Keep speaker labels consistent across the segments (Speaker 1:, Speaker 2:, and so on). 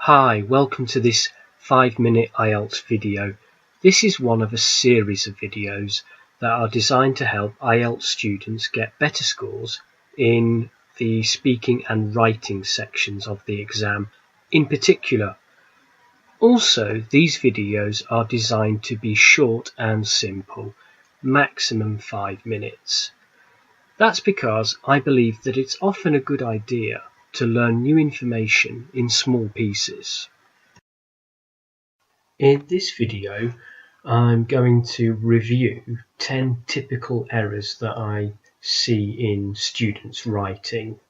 Speaker 1: Hi, welcome to this 5-minute IELTS video. This is one of a series of videos that are designed to help IELTS students get better scores in the speaking and writing sections of the exam in particular. Also, these videos are designed to be short and simple, maximum 5 minutes. That's because I believe that it's often a good idea to learn new information in small pieces. In this video, I'm going to review 10 typical errors that I see in students' writing.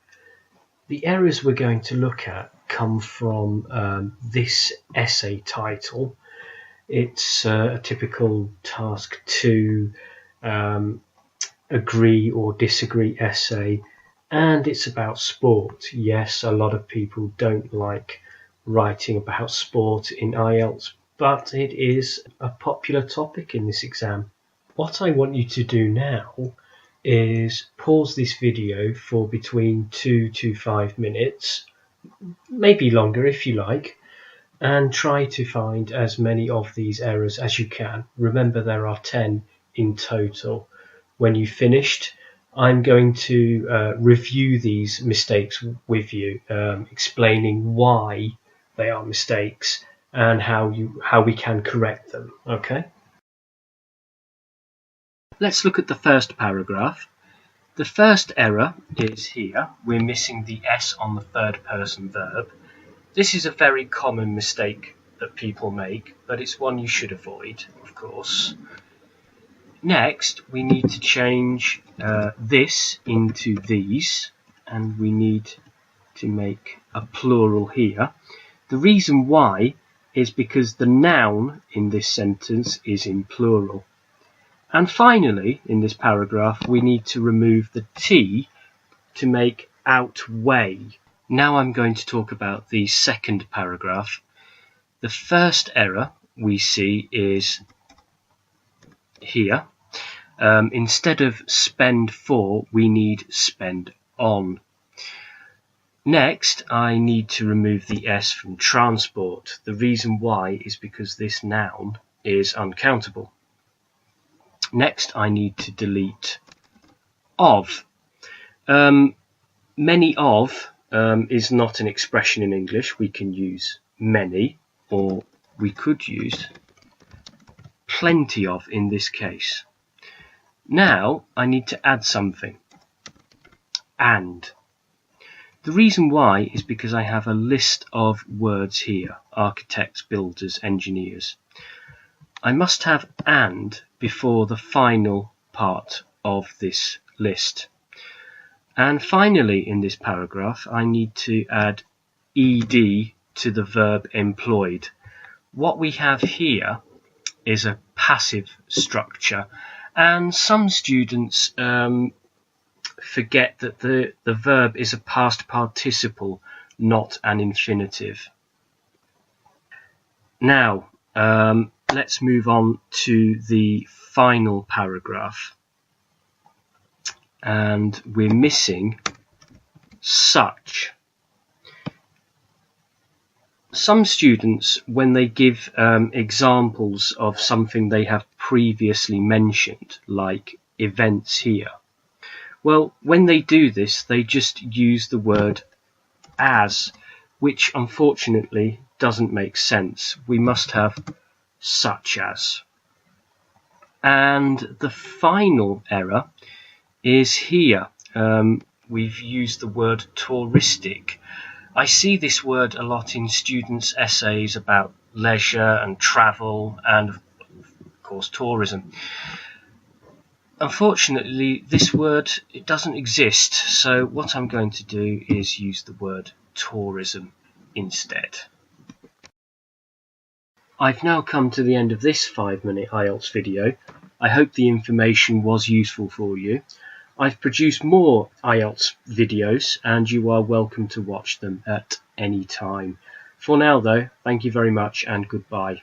Speaker 1: The errors we're going to look at come from this essay title. It's a typical task 2 agree or disagree essay, and it's about sport. Yes, a lot of people don't like writing about sport in IELTS, but it is a popular topic in this exam. What I want you to do now is pause this video for between 2 to 5 minutes, maybe longer if you like, and try to find as many of these errors as you can. Remember, there are 10 in total. When you've finished, I'm going to review these mistakes with you, explaining why they are mistakes and how we can correct them. Okay? Let's look at the first paragraph. The first error is here. We're missing the S on the third person verb. This is a very common mistake that people make, but it's one you should avoid, of course. Next, we need to change this into these, and we need to make a plural here. The reason why is because the noun in this sentence is in plural. And finally, in this paragraph, we need to remove the T to make outweigh. Now I'm going to talk about the second paragraph. The first error we see is here. Instead of spend for, we need spend on. Next, I need to remove the S from transport. The reason why is because this noun is uncountable. Next, I need to delete of. Many of is not an expression in English. We can use many, or we could use plenty of in this case. Now I need to add something, and. The reason why is because I have a list of words here: architects, builders, engineers. I must have and before the final part of this list. And finally, in this paragraph, I need to add ed to the verb employed. What we have here is a passive structure, and some students forget that the verb is a past participle, not an infinitive. Now, let's move on to the final paragraph. And we're missing such. Some students, when they give examples of something they have previously mentioned, like events here, well, when they do this, they just use the word as, which unfortunately doesn't make sense. We must have such as. And the final error is here. We've used the word touristic. I see this word a lot in students' essays about leisure and travel and, of course, tourism. Unfortunately, this word, it doesn't exist, so what I'm going to do is use the word tourism instead. I've now come to the end of this 5-minute IELTS video. I hope the information was useful for you. I've produced more IELTS videos, and you are welcome to watch them at any time. For now, though, thank you very much and goodbye.